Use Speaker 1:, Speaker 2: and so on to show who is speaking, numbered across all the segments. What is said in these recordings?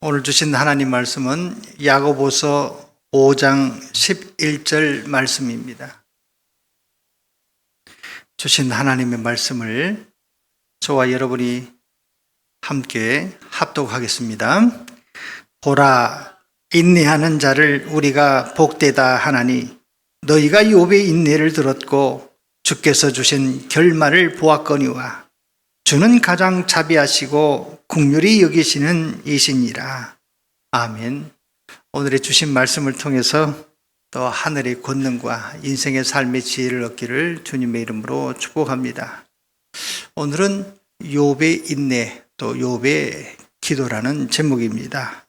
Speaker 1: 오늘 주신 하나님 말씀은 야고보서 5장 11절 말씀입니다. 주신 하나님의 말씀을 저와 여러분이 함께 합독하겠습니다. 보라, 인내하는 자를 우리가 복되다 하나니 너희가 욥의 인내를 들었고 주께서 주신 결말을 보았거니와 주는 가장 자비하시고 긍휼히 여기시는 이시니라. 아멘. 오늘의 주신 말씀을 통해서 또 하늘의 권능과 인생의 삶의 지혜를 얻기를 주님의 이름으로 축복합니다. 오늘은 욥의 인내 또 욥의 기도라는 제목입니다.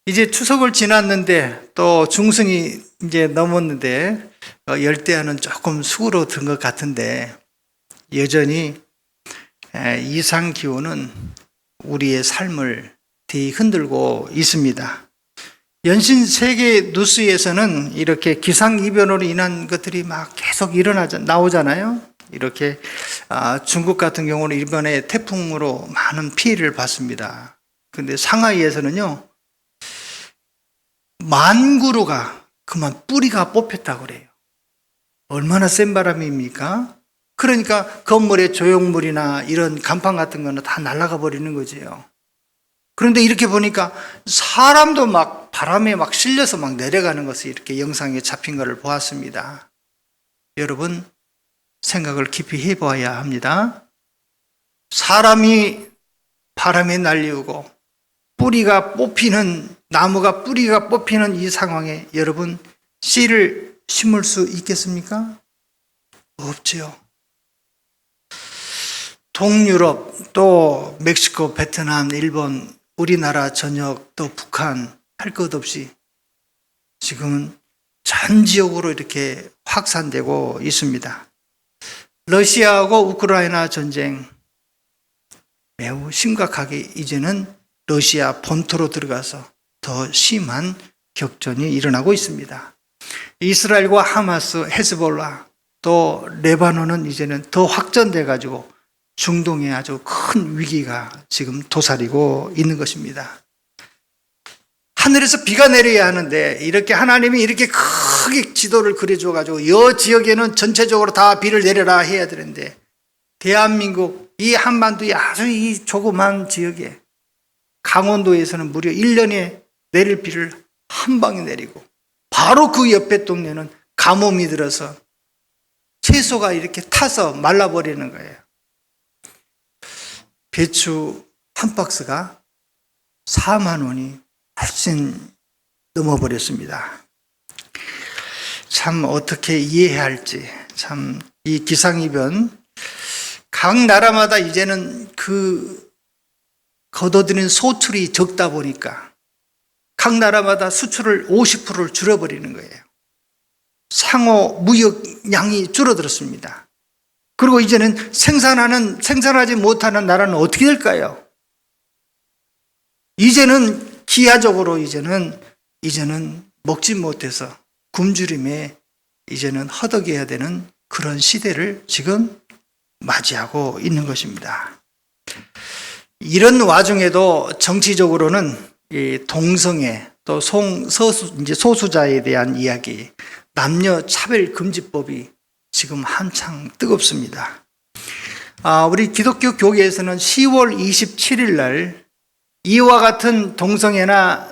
Speaker 1: 이제 추석을 지났는데 또 중승이 이제 넘었는데 열대야는 조금 수그러든 것 같은데 여전히 이상 기온은 우리의 삶을 되게 흔들고 있습니다. 연신 세계 뉴스에서는 이렇게 기상이변으로 인한 것들이 막 계속 나오잖아요. 이렇게 중국 같은 경우는 이번에 태풍으로 많은 피해를 봤습니다. 그런데 상하이에서는요, 만구루가 그만 뿌리가 뽑혔다고 그래요. 얼마나 센 바람입니까? 그러니까 건물의 조형물이나 이런 간판 같은 거는 다 날아가 버리는 거지요. 그런데 이렇게 보니까 사람도 막 바람에 막 실려서 막 내려가는 것을 이렇게 영상에 잡힌 것을 보았습니다. 여러분, 생각을 깊이 해봐야 합니다. 사람이 바람에 날리우고 나무가 뿌리가 뽑히는 이 상황에 여러분 씨를 심을 수 있겠습니까? 없지요. 동유럽, 또 멕시코, 베트남, 일본, 우리나라 전역, 또 북한 할 것 없이 지금은 전 지역으로 이렇게 확산되고 있습니다. 러시아하고 우크라이나 전쟁 매우 심각하게 이제는 러시아 본토로 들어가서 더 심한 격전이 일어나고 있습니다. 이스라엘과 하마스, 헤즈볼라, 또 레바논은 이제는 더 확전돼 가지고 중동에 아주 큰 위기가 지금 도사리고 있는 것입니다. 하늘에서 비가 내려야 하는데 이렇게 하나님이 이렇게 크게 지도를 그려줘 가지고 이 지역에는 전체적으로 다 비를 내려라 해야 되는데 대한민국 이 한반도의 아주 이 조그만 지역에 강원도에서는 무려 1년에 내릴 비를 한 방에 내리고 바로 그 옆에 동네는 가뭄이 들어서 채소가 이렇게 타서 말라버리는 거예요. 배추 한 박스가 4만 원이 훨씬 넘어버렸습니다. 참 어떻게 이해해야 할지, 참 이 기상이변, 각 나라마다 이제는 거둬들인 소출이 적다 보니까 각 나라마다 수출을 50%를 줄여버리는 거예요. 상호 무역량이 줄어들었습니다. 그리고 이제는 생산하지 못하는 나라는 어떻게 될까요? 이제는 기하적으로 이제는 먹지 못해서 굶주림에 이제는 허덕여야 되는 그런 시대를 지금 맞이하고 있는 것입니다. 이런 와중에도 정치적으로는 이 동성애 또 소수자에 대한 이야기, 남녀 차별 금지법이 지금 한창 뜨겁습니다. 우리 기독교 교계에서는 10월 27일 날 이와 같은 동성애나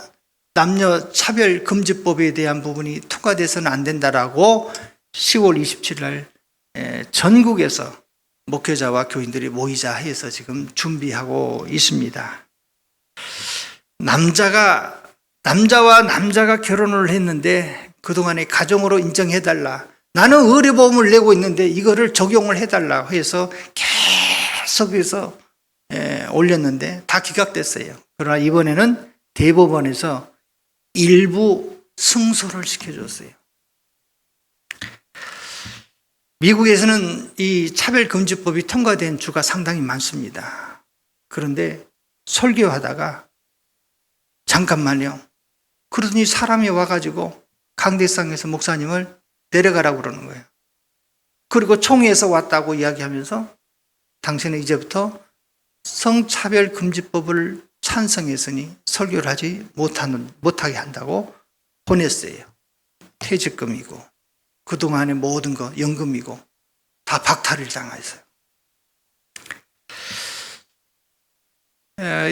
Speaker 1: 남녀 차별 금지법에 대한 부분이 통과돼서는 안 된다라고 10월 27일 날 전국에서 목회자와 교인들이 모이자 해서 지금 준비하고 있습니다. 남자와 남자가 결혼을 했는데 그동안에 가정으로 인정해달라. 나는 의료보험을 내고 있는데 이거를 적용을 해달라고 해서 계속해서 올렸는데 다 기각됐어요. 그러나 이번에는 대법원에서 일부 승소를 시켜줬어요. 미국에서는 이 차별금지법이 통과된 주가 상당히 많습니다. 그런데 설교하다가 잠깐만요. 그러더니 사람이 와가지고 강대상에서 목사님을 내려가라고 그러는 거예요. 그리고 총회에서 왔다고 이야기하면서 당신은 이제부터 성차별금지법을 찬성했으니 설교를 못하게 한다고 보냈어요. 퇴직금이고 그동안의 모든 거 연금이고 다 박탈을 당했어요.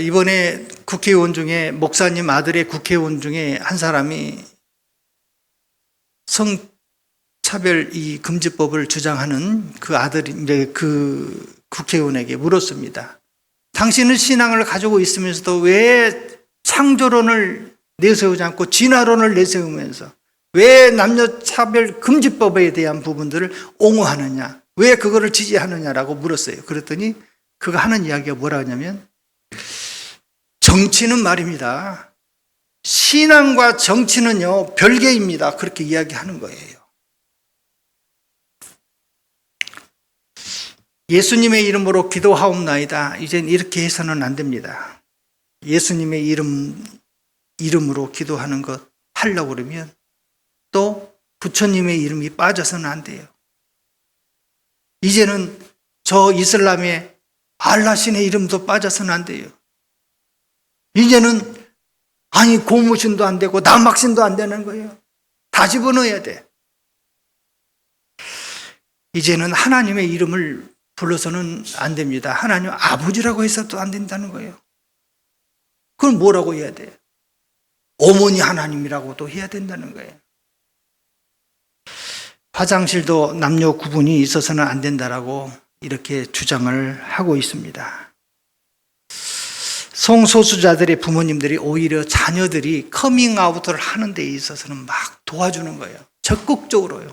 Speaker 1: 이번에 국회의원 중에 목사님 아들의 국회의원 중에 한 사람이 성차별 이 금지법을 주장하는 그 아들이 이제 그 국회의원에게 물었습니다. 당신은 신앙을 가지고 있으면서도 왜 창조론을 내세우지 않고 진화론을 내세우면서 왜 남녀차별 금지법에 대한 부분들을 옹호하느냐, 왜 그거를 지지하느냐라고 물었어요. 그랬더니 그가 하는 이야기가 뭐라 하냐면, 정치는 말입니다, 신앙과 정치는요 별개입니다, 그렇게 이야기하는 거예요. 예수님의 이름으로 기도하옵나이다, 이젠 이렇게 해서는 안 됩니다. 예수님의 이름으로 기도하는 것 하려고 그러면 또 부처님의 이름이 빠져서는 안 돼요. 이제는 저 이슬람의 알라신의 이름도 빠져서는 안 돼요. 이제는 고무신도 안 되고 남막신도 안 되는 거예요. 다 집어넣어야 돼. 이제는 하나님의 이름을 불러서는 안 됩니다. 하나님 아버지라고 해서도 안 된다는 거예요. 그럼 뭐라고 해야 돼? 어머니 하나님이라고도 해야 된다는 거예요. 화장실도 남녀 구분이 있어서는 안 된다라고 이렇게 주장을 하고 있습니다. 성소수자들의 부모님들이 오히려 자녀들이 커밍아웃을 하는 데 있어서는 막 도와주는 거예요. 적극적으로요.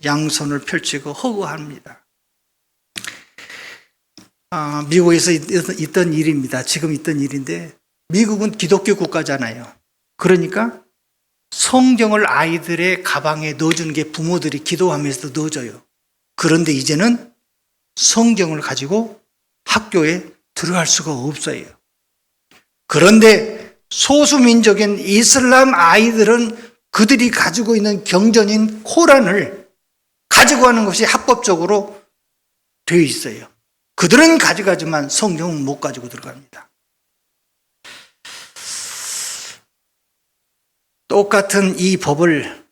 Speaker 1: 양손을 펼치고 허구합니다. 미국에서 있던 일입니다. 지금 있던 일인데, 미국은 기독교 국가잖아요. 그러니까 성경을 아이들의 가방에 넣어주는 게 부모들이 기도하면서도 넣어줘요. 그런데 이제는 성경을 가지고 학교에 들어갈 수가 없어요. 그런데 소수민족인 이슬람 아이들은 그들이 가지고 있는 경전인 코란을 가지고 가는 것이 합법적으로 되어 있어요. 그들은 가져가지만 성경은 못 가지고 들어갑니다. 똑같은 이 법을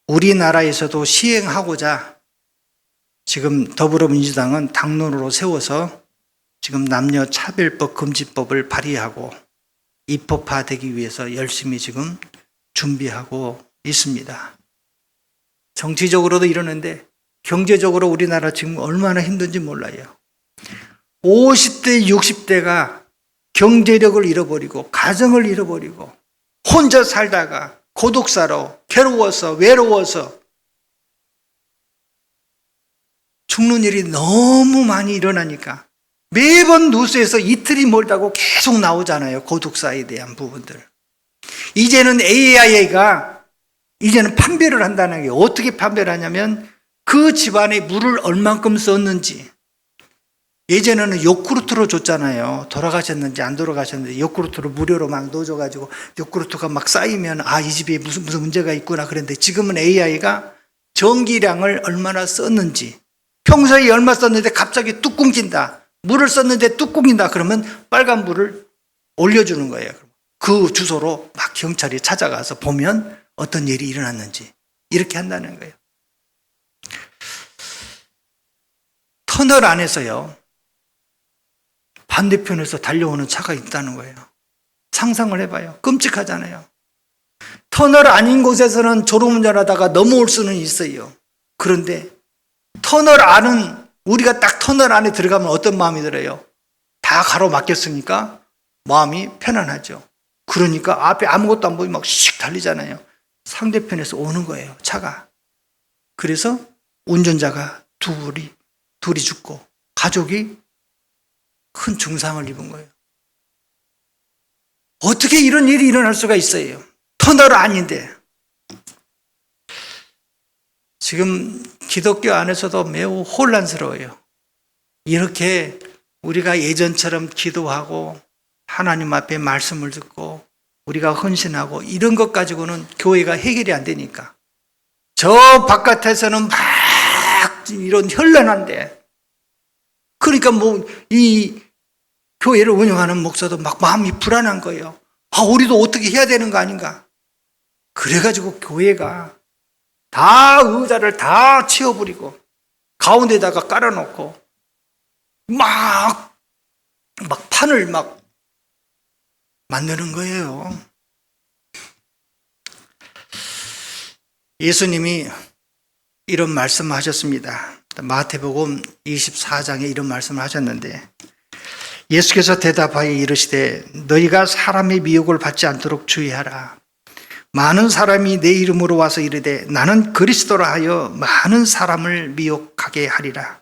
Speaker 1: 우리나라에서도 시행하고자 지금 더불어민주당은 당론으로 세워서 지금 남녀차별법 금지법을 발의하고 입법화되기 위해서 열심히 지금 준비하고 있습니다. 정치적으로도 이러는데 경제적으로 우리나라 지금 얼마나 힘든지 몰라요. 50대, 60대가 경제력을 잃어버리고 가정을 잃어버리고 혼자 살다가 고독사로 괴로워서 외로워서 죽는 일이 너무 많이 일어나니까 매번 뉴스에서 이틀이 멀다고 계속 나오잖아요. 고독사에 대한 부분들. 이제는 AI가 이제는 판별을 한다는 게, 어떻게 판별을 하냐면 그 집안에 물을 얼만큼 썼는지, 예전에는 요구르트로 줬잖아요. 돌아가셨는지 안 돌아가셨는지 요구르트로 무료로 막 넣어줘가지고 요구르트가 막 쌓이면 이 집에 무슨 문제가 있구나 그랬는데, 지금은 AI가 전기량을 얼마나 썼는지, 평소에 얼마 썼는데 갑자기 뚝 끊긴다, 물을 썼는데 뚝 끊긴다 그러면 빨간 불을 올려주는 거예요. 그 주소로 막 경찰이 찾아가서 보면 어떤 일이 일어났는지 이렇게 한다는 거예요. 터널 안에서요, 반대편에서 달려오는 차가 있다는 거예요. 상상을 해봐요. 끔찍하잖아요. 터널 아닌 곳에서는 졸음운전하다가 넘어올 수는 있어요. 그런데 터널 안은, 우리가 딱 터널 안에 들어가면 어떤 마음이 들어요? 다 가로막혔으니까 마음이 편안하죠. 그러니까 앞에 아무것도 안 보이면 막 씩 달리잖아요. 상대편에서 오는 거예요, 차가. 그래서 운전자가 둘이 죽고 가족이 큰 중상을 입은 거예요. 어떻게 이런 일이 일어날 수가 있어요? 터널 아닌데. 지금 기독교 안에서도 매우 혼란스러워요. 이렇게 우리가 예전처럼 기도하고 하나님 앞에 말씀을 듣고 우리가 헌신하고 이런 것 가지고는 교회가 해결이 안 되니까, 저 바깥에서는 막 이런 현란한데, 그러니까 이 교회를 운영하는 목사도 막 마음이 불안한 거예요. 우리도 어떻게 해야 되는 거 아닌가? 그래가지고 교회가 다 의자를 다 치워버리고 가운데다가 깔아놓고 막 판을 막 만드는 거예요. 예수님이 이런 말씀하셨습니다. 마태복음 24장에 이런 말씀을 하셨는데, 예수께서 대답하여 이르시되 너희가 사람의 미혹을 받지 않도록 주의하라. 많은 사람이 내 이름으로 와서 이르되 나는 그리스도라 하여 많은 사람을 미혹하게 하리라.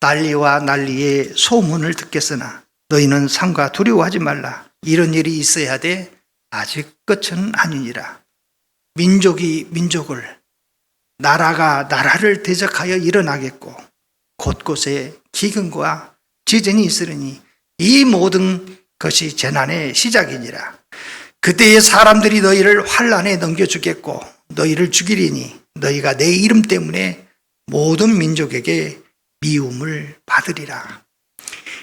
Speaker 1: 난리와 난리의 소문을 듣겠으나 너희는 삼가 두려워하지 말라. 이런 일이 있어야 돼 아직 끝은 아니니라. 민족이 민족을, 나라가 나라를 대적하여 일어나겠고 곳곳에 기근과 지진이 있으리니 이 모든 것이 재난의 시작이니라. 그때에 사람들이 너희를 환난에 넘겨주겠고 너희를 죽이리니 너희가 내 이름 때문에 모든 민족에게 미움을 받으리라.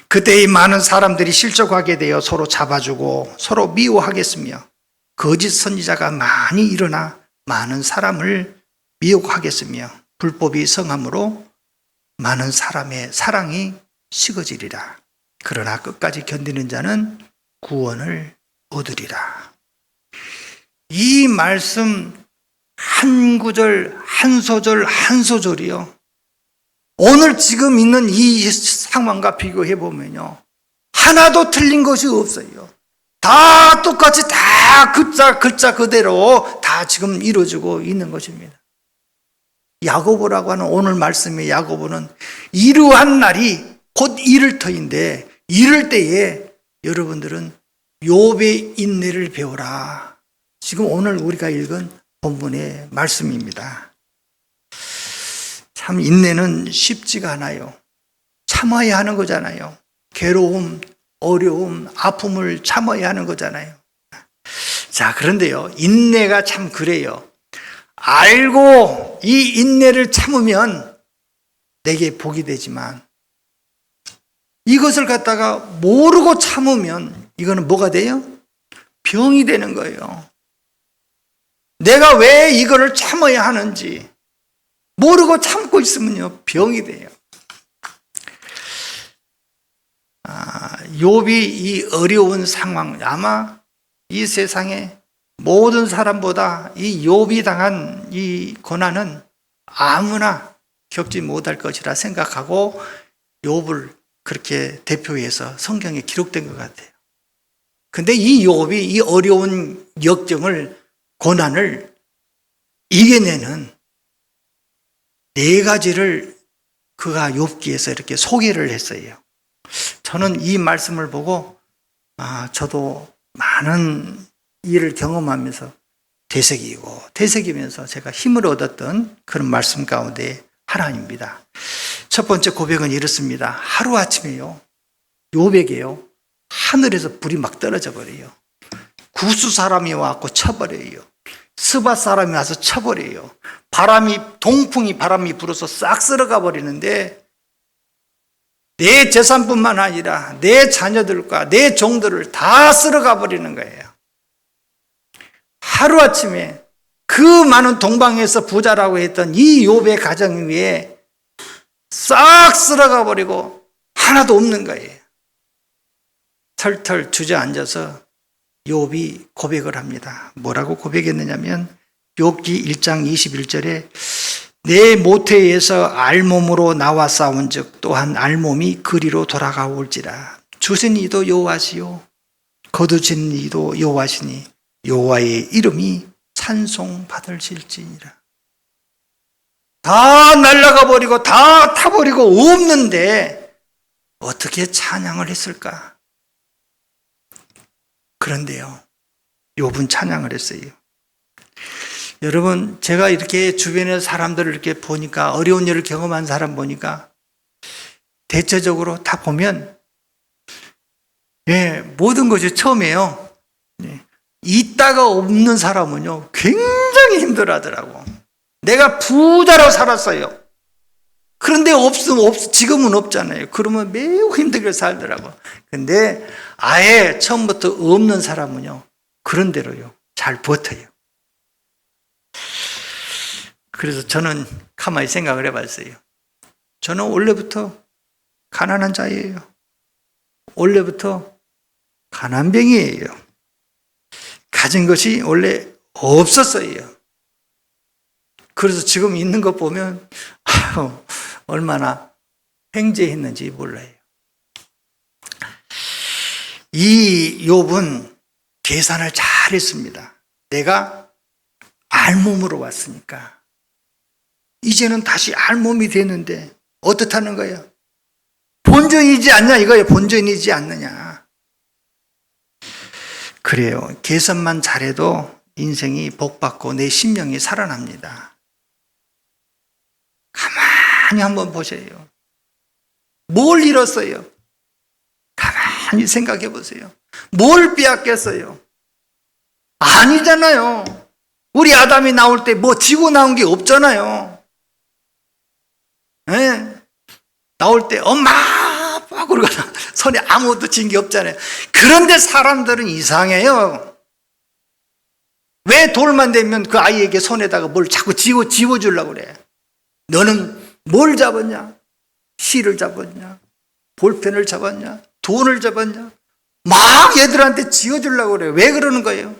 Speaker 1: 그때에 많은 사람들이 실족하게 되어 서로 잡아주고 서로 미워하겠으며 거짓 선지자가 많이 일어나 많은 사람을 미혹하겠으며 불법이 성함으로 많은 사람의 사랑이 식어지리라. 그러나 끝까지 견디는 자는 구원을 얻으리라. 이 말씀 한 구절, 한 소절, 한 소절이요, 오늘 지금 있는 이 상황과 비교해 보면요, 하나도 틀린 것이 없어요. 다 똑같이 다 글자 그대로 다 지금 이루어지고 있는 것입니다. 야고보라고 하는 오늘 말씀의 야고보는 이러한 날이 곧 이를 터인데, 이럴 때에 여러분들은 욥의 인내를 배우라. 지금 오늘 우리가 읽은 본문의 말씀입니다. 참 인내는 쉽지가 않아요. 참아야 하는 거잖아요. 괴로움, 어려움, 아픔을 참아야 하는 거잖아요. 자, 그런데요, 인내가 참 그래요. 알고 이 인내를 참으면 내게 복이 되지만 이것을 갖다가 모르고 참으면 이거는 뭐가 돼요? 병이 되는 거예요. 내가 왜 이거를 참아야 하는지 모르고 참고 있으면요, 병이 돼요. 욥이 이 어려운 상황, 아마 이 세상에 모든 사람보다 이 욥이 당한 이 고난은 아무나 겪지 못할 것이라 생각하고 욥을 그렇게 대표해서 성경에 기록된 것 같아요. 근데 이 욥이 이 어려운 역경을, 고난을 이겨내는 네 가지를 그가 욥기에서 이렇게 소개를 했어요. 저는 이 말씀을 보고 저도 많은 일을 경험하면서 되새기면서 제가 힘을 얻었던 그런 말씀 가운데 하나입니다. 첫 번째 고백은 이렇습니다. 하루아침에요, 욥에게요, 하늘에서 불이 막 떨어져 버려요. 구스 사람이 와서 쳐버려요. 스밧 사람이 와서 쳐버려요. 동풍이 바람이 불어서 싹 쓸어가 버리는데 내 재산뿐만 아니라 내 자녀들과 내 종들을 다 쓸어가 버리는 거예요. 하루아침에 그 많은 동방에서 부자라고 했던 이 욥의 가정 위에 싹 쓸어가 버리고 하나도 없는 거예요. 털털 주저앉아서 욥이 고백을 합니다. 뭐라고 고백했느냐면 욥기 1장 21절에 내 모태에서 알몸으로 나와 싸운즉 또한 알몸이 그리로 돌아가올지라. 주신 이도 여호와시요 거두신 이도 여호와시니 여호와의 이름이 찬송받을실지니라. 다 날아가 버리고 다 타버리고 없는데 어떻게 찬양을 했을까? 그런데요, 욥은 찬양을 했어요. 여러분, 제가 이렇게 주변의 사람들을 이렇게 보니까, 어려운 일을 경험한 사람 보니까 대체적으로 다 보면 모든 것이 처음에요, 있다가 없는 사람은요 굉장히 힘들어하더라고. 내가 부자로 살았어요. 그런데 지금은 없잖아요. 그러면 매우 힘들게 살더라고. 근데 아예 처음부터 없는 사람은요, 그런 대로요, 잘 버텨요. 그래서 저는 가만히 생각을 해봤어요. 저는 원래부터 가난한 자예요. 원래부터 가난뱅이에요. 가진 것이 원래 없었어요. 그래서 지금 있는 것 보면 얼마나 횡재했는지 몰라요. 이 욥은 계산을 잘했습니다. 내가 알몸으로 왔으니까 이제는 다시 알몸이 되는데 어떻다는 거예요? 본전이지 않냐 이거예요. 본전이지 않느냐. 그래요. 계산만 잘해도 인생이 복받고 내 심령이 살아납니다. 가만히 한번 보세요. 뭘 잃었어요? 가만히 생각해 보세요. 뭘 빼앗겼어요? 아니잖아요. 우리 아담이 나올 때 뭐 지고 나온 게 없잖아요. 네? 나올 때 엄마 아빠 그러고 손에 아무것도 진 게 없잖아요. 그런데 사람들은 이상해요. 왜 돌만 되면 그 아이에게 손에다가 뭘 자꾸 집어주려고 그래? 너는 뭘 잡았냐? 실을 잡았냐? 볼펜을 잡았냐? 돈을 잡았냐? 막 얘들한테 지어주려고 그래. 왜 그러는 거예요?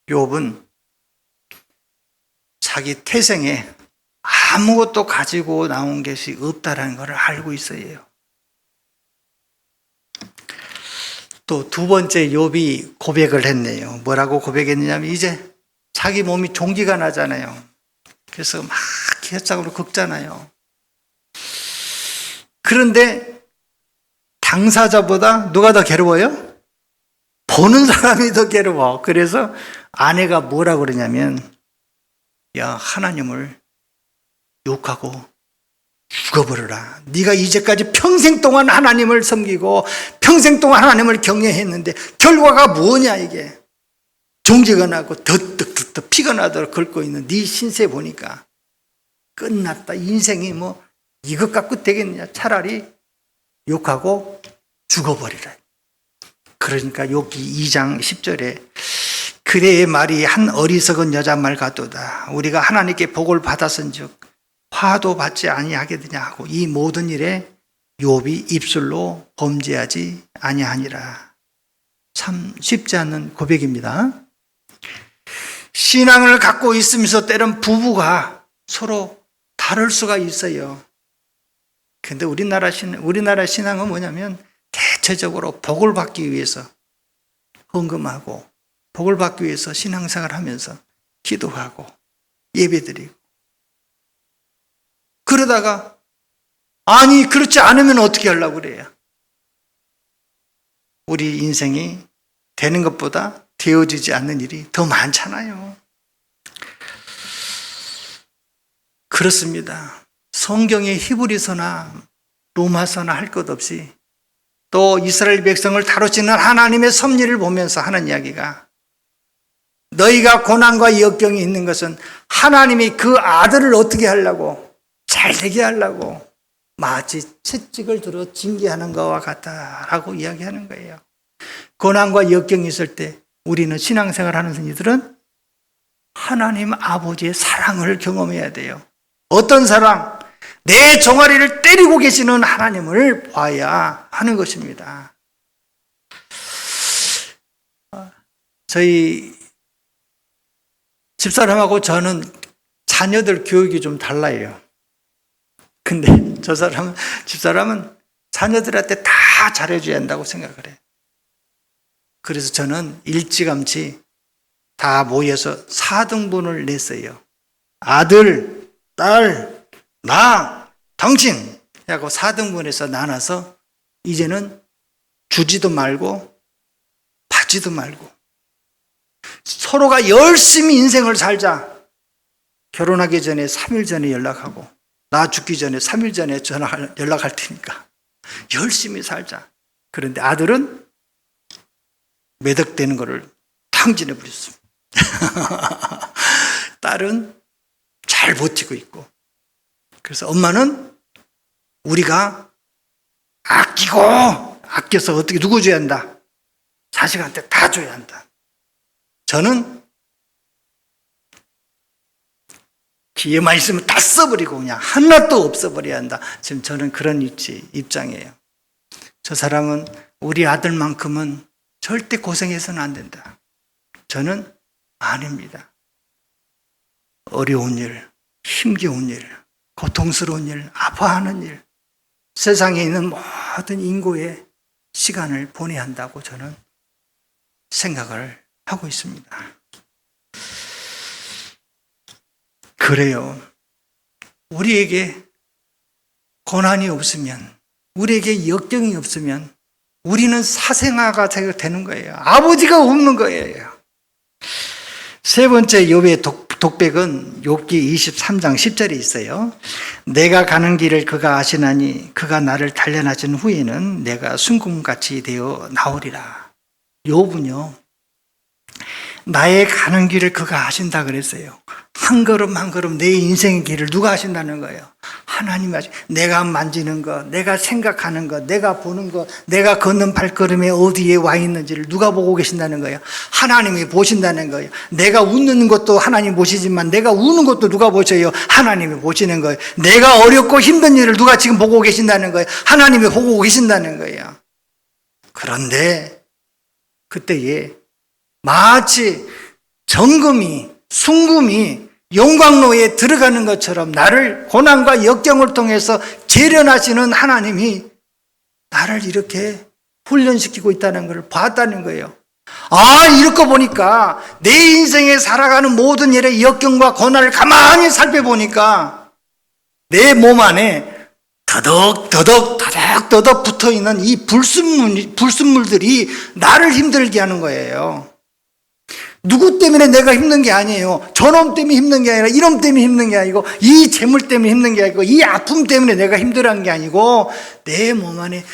Speaker 1: 욥은 자기 태생에 아무것도 가지고 나온 것이 없다라는 것을 알고 있어요. 또 두 번째 욥이 고백을 했네요. 뭐라고 고백했느냐면 이제 자기 몸이 종기가 나잖아요. 그래서 막 개짝으로 긁잖아요. 그런데 당사자보다 누가 더 괴로워요? 보는 사람이 더 괴로워. 그래서 아내가 뭐라고 그러냐면 야, 하나님을 욕하고 죽어버려라. 네가 이제까지 평생 동안 하나님을 섬기고 평생 동안 하나님을 경외했는데 결과가 뭐냐 이게. 종지가 나고 더득득득 피가 나도록 긁고 있는 네 신세 보니까 끝났다. 인생이 뭐 이것 갖고 되겠느냐. 차라리 욕하고 죽어버리라. 그러니까 욥기 2장 10절에 그대의 말이 한 어리석은 여자 말 같도다. 우리가 하나님께 복을 받았은즉 화도 받지 아니하겠느냐 하고 이 모든 일에 욥이 입술로 범죄하지 아니하니라. 참 쉽지 않은 고백입니다. 신앙을 갖고 있으면서 때론 부부가 서로 다를 수가 있어요. 근데 우리나라 신앙은 뭐냐면 대체적으로 복을 받기 위해서 헌금하고 복을 받기 위해서 신앙생활을 하면서 기도하고 예배드리고 그러다가 아니 그렇지 않으면 어떻게 하려고 그래요? 우리 인생이 되는 것보다 되어지지 않는 일이 더 많잖아요. 그렇습니다. 성경의 히브리서나 로마서나 할 것 없이 또 이스라엘 백성을 다루시는 하나님의 섭리를 보면서 하는 이야기가 너희가 고난과 역경이 있는 것은 하나님이 그 아들을 어떻게 하려고 잘되게 하려고 마치 채찍을 들어 징계하는 것과 같다라고 이야기하는 거예요. 고난과 역경이 있을 때 우리는 신앙생활하는 이들은 하나님 아버지의 사랑을 경험해야 돼요. 어떤 사랑? 내 종아리를 때리고 계시는 하나님을 봐야 하는 것입니다. 저희 집사람하고 저는 자녀들 교육이 좀 달라요. 근데 집사람은 자녀들한테 다 잘해줘야 한다고 생각을 해요. 그래서 저는 일찌감치 다 모여서 4등분을 냈어요. 아들, 딸, 나, 당신 하고 4등분해서 나눠서 이제는 주지도 말고 받지도 말고 서로가 열심히 인생을 살자. 결혼하기 전에 3일 전에 연락하고 나 죽기 전에 3일 전에 연락할 테니까 열심히 살자. 그런데 아들은 매덕되는 것을 탕진해 버렸습니다. 딸은 잘 버티고 있고. 그래서 엄마는 우리가 아껴서 어떻게 누구 줘야 한다? 자식한테 다 줘야 한다. 저는 기회만 있으면 다 써버리고 그냥 하나도 없어버려야 한다. 지금 저는 그런 입장이에요. 저 사람은 우리 아들만큼은 절대 고생해서는 안 된다. 저는 아닙니다. 어려운 일, 힘겨운 일, 고통스러운 일, 아파하는 일, 세상에 있는 모든 인고의 시간을 보내야 한다고 저는 생각을 하고 있습니다. 그래요. 우리에게 고난이 없으면, 우리에게 역경이 없으면 우리는 사생아가 되는 거예요. 아버지가 없는 거예요. 세 번째 욥의 독백은 욥기 23장 10절에 있어요. 내가 가는 길을 그가 아시나니 그가 나를 단련하신 후에는 내가 순금같이 되어 나오리라. 욥은요, 나의 가는 길을 그가 아신다 그랬어요. 한 걸음 한 걸음 내 인생의 길을 누가 아신다는 거예요? 하나님이 아시. 내가 만지는 것, 내가 생각하는 것, 내가 보는 것, 내가 걷는 발걸음에 어디에 와 있는지를 누가 보고 계신다는 거예요? 하나님이 보신다는 거예요. 내가 웃는 것도 하나님 보시지만 내가 우는 것도 누가 보셔요? 하나님이 보시는 거예요. 내가 어렵고 힘든 일을 누가 지금 보고 계신다는 거예요? 하나님이 보고 계신다는 거예요. 그런데 그때에 마치 순금이 용광로에 들어가는 것처럼 나를 고난과 역경을 통해서 재련하시는 하나님이 나를 이렇게 훈련시키고 있다는 걸 봤다는 거예요. 이렇게 보니까 내 인생에 살아가는 모든 일의 역경과 고난을 가만히 살펴보니까 내 몸 안에 더덕 붙어있는 이 불순물들이 나를 힘들게 하는 거예요. 누구 때문에 내가 힘든 게 아니에요. 저놈 때문에 힘든 게 아니라 이놈 때문에 힘든 게 아니고 이 재물 때문에 힘든 게 아니고 이 아픔 때문에 내가 힘들어하는 게 아니고 내 몸 안에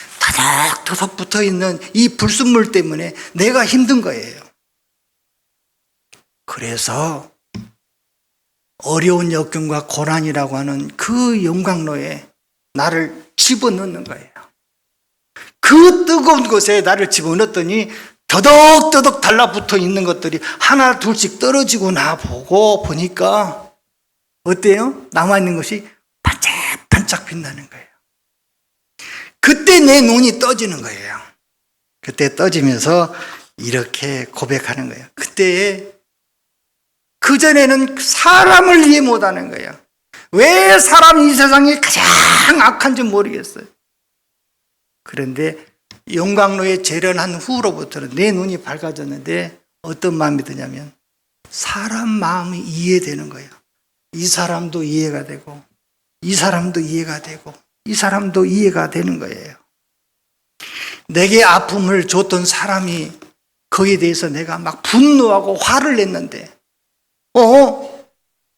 Speaker 1: 더덕 붙어있는 이 불순물 때문에 내가 힘든 거예요. 그래서 어려운 역경과 고난이라고 하는 그 용광로에 나를 집어넣는 거예요. 그 뜨거운 곳에 나를 집어넣었더니 더덕더덕 달라붙어 있는 것들이 하나 둘씩 떨어지고 나 보니까 어때요? 남아있는 것이 반짝반짝 빛나는 거예요. 그때 내 눈이 떠지는 거예요. 그때 떠지면서 이렇게 고백하는 거예요. 그때 그전에는 사람을 이해 못하는 거예요. 왜 사람이 이 세상에 가장 악한지 모르겠어요. 그런데 용광로에 재련한 후로부터는 내 눈이 밝아졌는데 어떤 마음이 드냐면 사람 마음이 이해되는 거예요. 이 사람도 이해가 되고 이 사람도 이해가 되고 이 사람도 이해가 되는 거예요. 내게 아픔을 줬던 사람이 거기에 대해서 내가 막 분노하고 화를 냈는데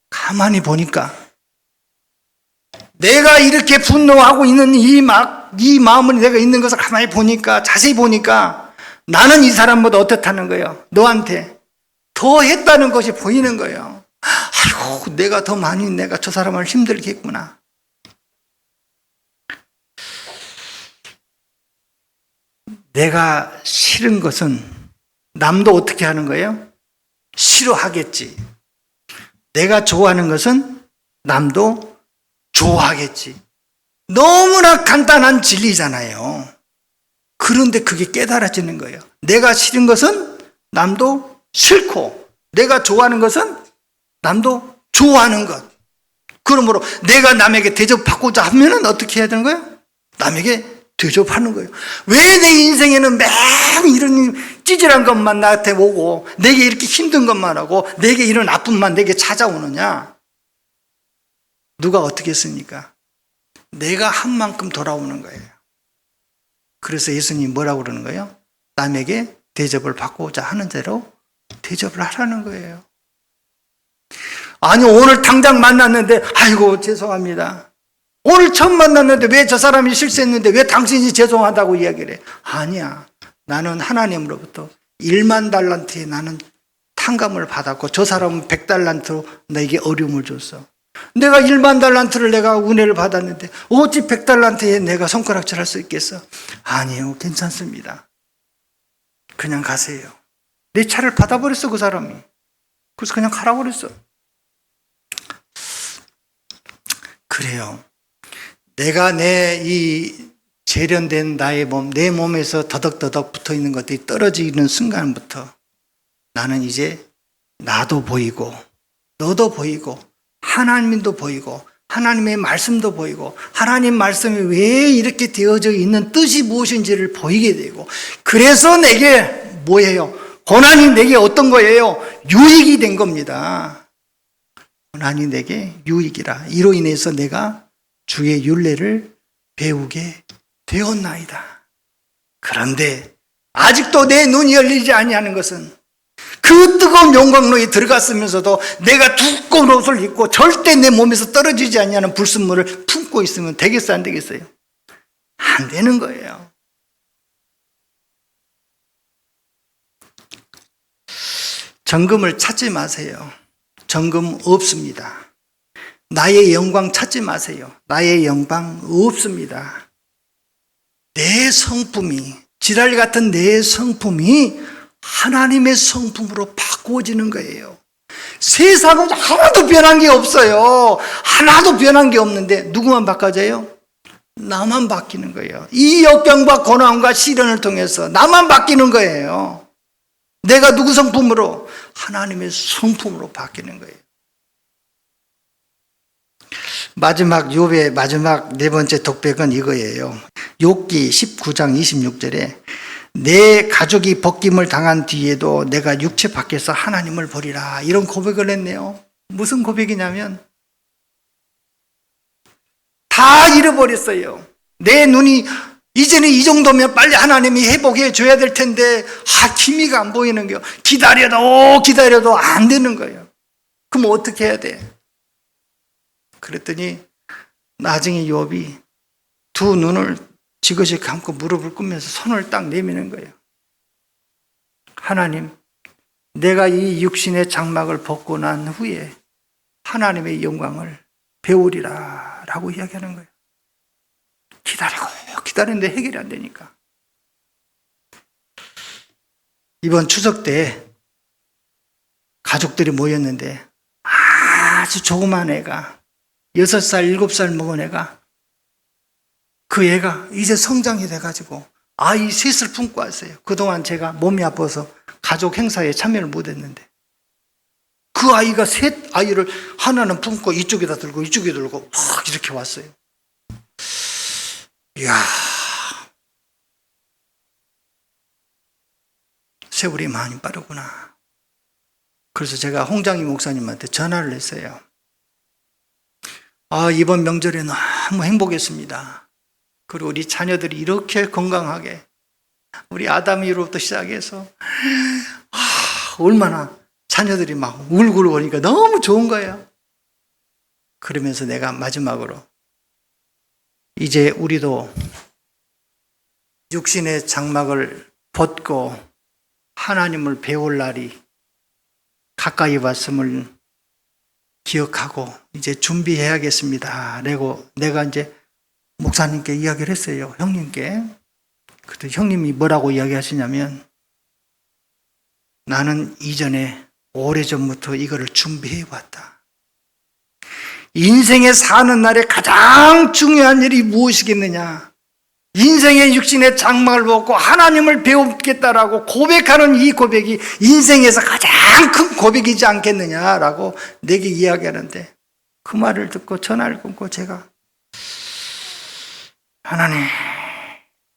Speaker 1: 가만히 보니까 내가 이렇게 분노하고 있는 이 마음을 내가 있는 것을 가만히 보니까, 자세히 보니까 나는 이 사람보다 어떻다는 거예요? 너한테 더 했다는 것이 보이는 거예요. 아이고, 내가 더 많이 내가 저 사람을 힘들게 했구나. 내가 싫은 것은 남도 어떻게 하는 거예요? 싫어하겠지. 내가 좋아하는 것은 남도 좋아하겠지. 너무나 간단한 진리잖아요. 그런데 그게 깨달아지는 거예요. 내가 싫은 것은 남도 싫고 내가 좋아하는 것은 남도 좋아하는 것. 그러므로 내가 남에게 대접받고자 하면 어떻게 해야 되는 거예요? 남에게 대접하는 거예요. 왜 내 인생에는 매일 이런 찌질한 것만 나한테 오고 내게 이렇게 힘든 것만 하고 내게 이런 아픔만 내게 찾아오느냐? 누가 어떻게 했습니까? 내가 한 만큼 돌아오는 거예요. 그래서 예수님이 뭐라고 그러는 거예요? 남에게 대접을 받고자 하는 대로 대접을 하라는 거예요. 아니, 오늘 당장 만났는데 아이고 죄송합니다. 오늘 처음 만났는데 왜 저 사람이 실수했는데 왜 당신이 죄송하다고 이야기를 해? 아니야. 나는 하나님으로부터 1만 달란트에 나는 탕감을 받았고 저 사람은 100달란트로 나에게 어려움을 줬어. 내가 1만 달란트를 내가 은혜를 받았는데 어찌 100달란트에 내가 손가락질 할 수 있겠어? 아니요, 괜찮습니다. 그냥 가세요. 내 차를 받아버렸어, 그 사람이. 그래서 그냥 가라 그랬어. 그래요. 내가 내 이 재련된 나의 몸, 내 몸에서 더덕더덕 붙어 있는 것들이 떨어지는 순간부터 나는 이제 나도 보이고, 너도 보이고, 하나님도 보이고, 하나님의 말씀도 보이고, 하나님 말씀이 왜 이렇게 되어져 있는 뜻이 무엇인지를 보이게 되고, 그래서 내게 뭐예요? 고난이 내게 어떤 거예요? 유익이 된 겁니다. 고난이 내게 유익이라. 이로 인해서 내가 주의 율례를 배우게 되었나이다. 그런데 아직도 내 눈이 열리지 아니하는 것은 그 뜨거운 영광로에 들어갔으면서도 내가 두꺼운 옷을 입고 절대 내 몸에서 떨어지지 아니하는 불순물을 품고 있으면 되겠어요, 안 되겠어요? 안 되는 거예요. 정금을 찾지 마세요. 정금 없습니다. 나의 영광 찾지 마세요. 나의 영광 없습니다. 내 성품이, 지랄 같은 내 성품이 하나님의 성품으로 바꾸어지는 거예요. 세상은 하나도 변한 게 없어요. 하나도 변한 게 없는데 누구만 바꿔져요? 나만 바뀌는 거예요. 이 역병과 고난과 시련을 통해서 나만 바뀌는 거예요. 내가 누구 성품으로? 하나님의 성품으로 바뀌는 거예요. 마지막 욥의 마지막 네 번째 독백은 이거예요. 욥기 19장 26절에 내 가족이 벗김을 당한 뒤에도 내가 육체 밖에서 하나님을 보리라, 이런 고백을 했네요. 무슨 고백이냐면 다 잃어버렸어요. 내 눈이 이제는 이 정도면 빨리 하나님이 회복해 줘야 될 텐데 기미가 안 보이는 거예요. 기다려도 안 되는 거예요. 그럼 어떻게 해야 돼? 그랬더니 나중에 욥이 두 눈을 지그시 감고 무릎을 꿇으면서 손을 딱 내미는 거예요. 하나님, 내가 이 육신의 장막을 벗고 난 후에 하나님의 영광을 배우리라 라고 이야기하는 거예요. 기다리는데 해결이 안 되니까. 이번 추석 때 가족들이 모였는데 아주 조그만 애가 6살, 7살 먹은 애가, 그 애가 이제 성장이 돼가지고 아이 셋을 품고 왔어요. 그동안 제가 몸이 아파서 가족 행사에 참여를 못했는데 그 아이가 셋 아이를 하나는 품고 이쪽에다 들고 이쪽에 들고 막 이렇게 왔어요. 이야, 세월이 많이 빠르구나. 그래서 제가 홍장희 목사님한테 전화를 했어요. 이번 명절에 너무 행복했습니다. 그리고 우리 자녀들이 이렇게 건강하게, 우리 아담이로부터 시작해서 얼마나 자녀들이 막 울고 오니까 너무 좋은 거예요. 그러면서 내가 마지막으로 이제 우리도 육신의 장막을 벗고 하나님을 배울 날이 가까이 왔음을 기억하고 이제 준비해야겠습니다. 라고 내가 이제 목사님께 이야기를 했어요. 형님께. 그때 형님이 뭐라고 이야기하시냐면, 나는 이전에 오래전부터 이거를 준비해 왔다. 인생에 사는 날에 가장 중요한 일이 무엇이겠느냐? 인생의 육신의 장막을 벗고 하나님을 배우겠다라고 고백하는 이 고백이 인생에서 가장 큰 고백이지 않겠느냐라고 내게 이야기하는데, 그 말을 듣고 전화를 끊고 제가 하나님,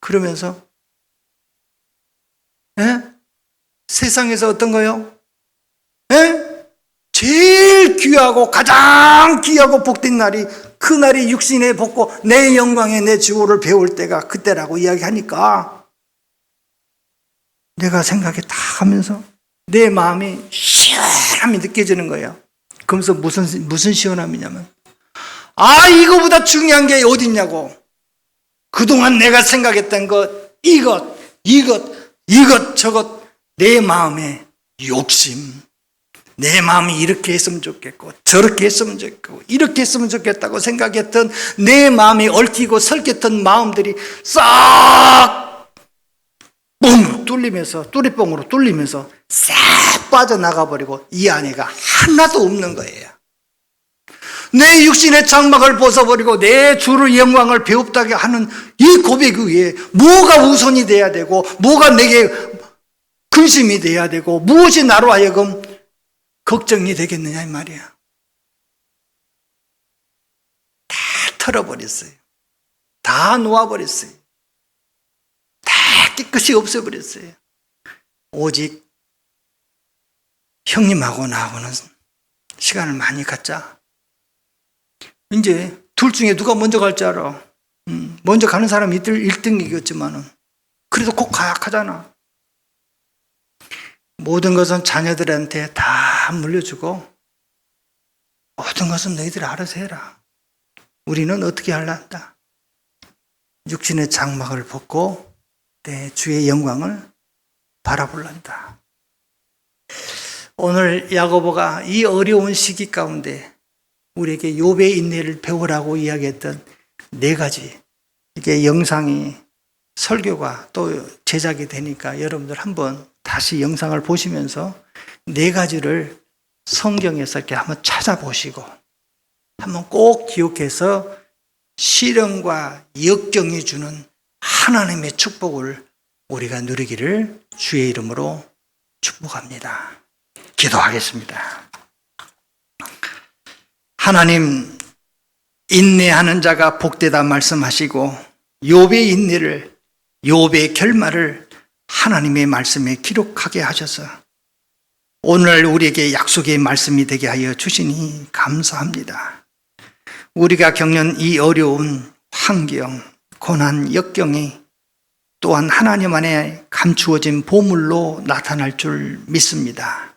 Speaker 1: 그러면서 세상에서 어떤 거요? 제일 귀하고 가장 귀하고 복된 날이, 그 날이 육신에 벗고 내 영광에 내 주호를 배울 때가 그때라고 이야기하니까 내가 생각해 다 하면서 내 마음이 시원함이 느껴지는 거예요. 그러면서 무슨 시원함이냐면, 이거보다 중요한 게 어디 있냐고. 그동안 내가 생각했던 것, 이것, 저것, 내 마음의 욕심, 내 마음이 이렇게 했으면 좋겠고 저렇게 했으면 좋겠고 이렇게 했으면 좋겠다고 생각했던 내 마음이 얽히고 설켰던 마음들이 싹 뻥 뚫리면서 뚜리뻥으로 뚫리면서 싹 빠져나가 버리고 이 안에가 하나도 없는 거예요. 내 육신의 장막을 벗어버리고 내 주의 영광을 배웁다게 하는 이 고백 위에 뭐가 우선이 돼야 되고 뭐가 내게 근심이 돼야 되고 무엇이 나로 하여금 걱정이 되겠느냐 이 말이야. 다 털어버렸어요. 다 놓아버렸어요. 다 깨끗이 없애버렸어요. 오직 형님하고 나하고는 시간을 많이 갖자. 이제 둘 중에 누가 먼저 갈 줄 알아. 먼저 가는 사람이 1등이겠지만은 그래도 꼭 가야 하잖아. 모든 것은 자녀들한테 다 물려주고 모든 것은 너희들이 알아서 해라. 우리는 어떻게 하려한다. 육신의 장막을 벗고 내 주의 영광을 바라볼란다. 오늘 야고보가 이 어려운 시기 가운데 우리에게 욥의 인내를 배우라고 이야기했던 4가지 이게 영상이 설교가 또 제작이 되니까 여러분들 한번 다시 영상을 보시면서 4가지를 성경에서 이렇게 한번 찾아보시고 한번 꼭 기억해서 시련과 역경이 주는 하나님의 축복을 우리가 누리기를 주의 이름으로 축복합니다. 기도하겠습니다. 하나님, 인내하는 자가 복되다 말씀하시고 욥의 인내를, 욥의 결말을 하나님의 말씀에 기록하게 하셔서 오늘 우리에게 약속의 말씀이 되게 하여 주시니 감사합니다. 우리가 겪는 이 어려운 환경, 고난, 역경이 또한 하나님 안에 감추어진 보물로 나타날 줄 믿습니다.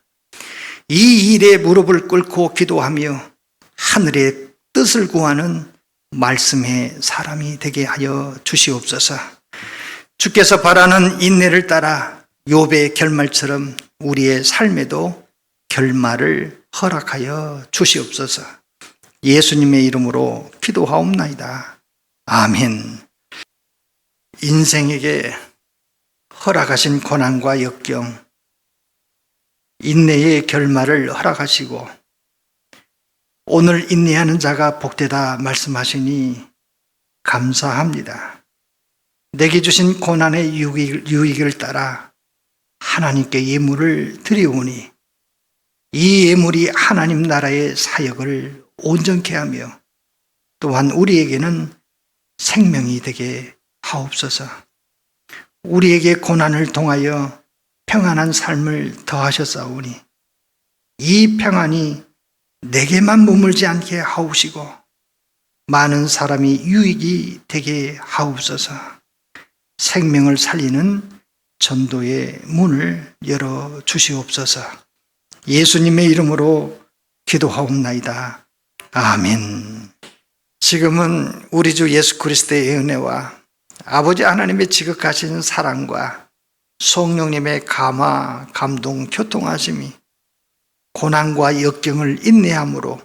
Speaker 1: 이 일에 무릎을 꿇고 기도하며 하늘의 뜻을 구하는 말씀의 사람이 되게 하여 주시옵소서. 주께서 바라는 인내를 따라 욥의 결말처럼 우리의 삶에도 결말을 허락하여 주시옵소서. 예수님의 이름으로 기도하옵나이다. 아멘. 인생에게 허락하신 고난과 역경, 인내의 결말을 허락하시고 오늘 인내하는 자가 복되다 말씀하시니 감사합니다. 내게 주신 고난의 유익을 따라 하나님께 예물을 드리오니 이 예물이 하나님 나라의 사역을 온전케 하며 또한 우리에게는 생명이 되게 하옵소서. 우리에게 고난을 통하여 평안한 삶을 더하셨사오니 이 평안이 내게만 머물지 않게 하옵시고 많은 사람이 유익이 되게 하옵소서. 생명을 살리는 전도의 문을 열어 주시옵소서. 예수님의 이름으로 기도하옵나이다. 아멘. 지금은 우리 주 예수 그리스도의 은혜와 아버지 하나님의 지극하신 사랑과 성령님의 감화, 감동, 교통하심이 고난과 역경을 인내함으로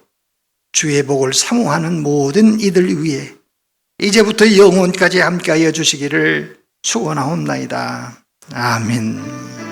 Speaker 1: 주의 복을 사모하는 모든 이들 위에 이제부터 영원까지 함께하여 주시기를 축원하옵나이다. 아멘.